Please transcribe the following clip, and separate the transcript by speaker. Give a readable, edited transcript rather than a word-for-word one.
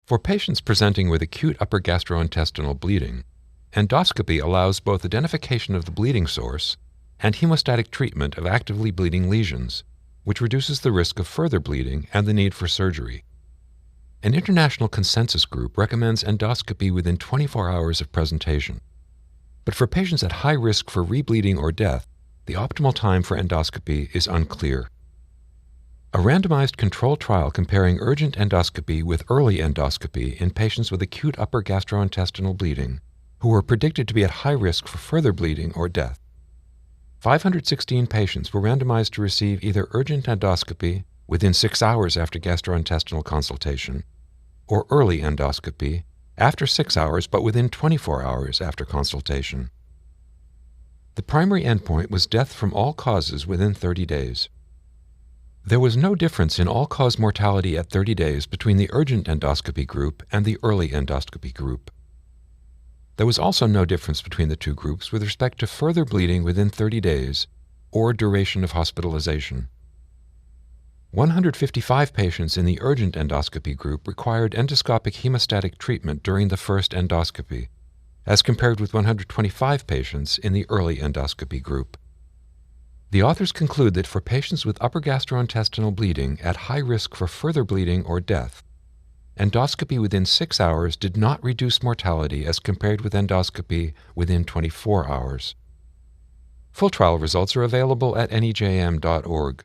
Speaker 1: For patients presenting with acute upper gastrointestinal bleeding, endoscopy allows both identification of the bleeding source and hemostatic treatment of actively bleeding lesions, which reduces the risk of further bleeding and the need for surgery. An international consensus group recommends endoscopy within 24 hours of presentation. But for patients at high risk for rebleeding or death, the optimal time for endoscopy is unclear. A randomized controlled trial comparing urgent endoscopy with early endoscopy in patients with acute upper gastrointestinal bleeding who were predicted to be at high risk for further bleeding or death. 516 patients were randomized to receive either urgent endoscopy within 6 hours after gastrointestinal consultation or early endoscopy after 6 hours but within 24 hours after consultation. The primary endpoint was death from all causes within 30 days. There was no difference in all-cause mortality at 30 days between the urgent endoscopy group and the early endoscopy group. There was also no difference between the two groups with respect to further bleeding within 30 days or duration of hospitalization. 155 patients in the urgent endoscopy group required endoscopic hemostatic treatment during the first endoscopy, as compared with 125 patients in the early endoscopy group. The authors conclude that for patients with upper gastrointestinal bleeding at high risk for further bleeding or death, endoscopy within 6 hours did not reduce mortality as compared with endoscopy within 24 hours. Full trial results are available at nejm.org.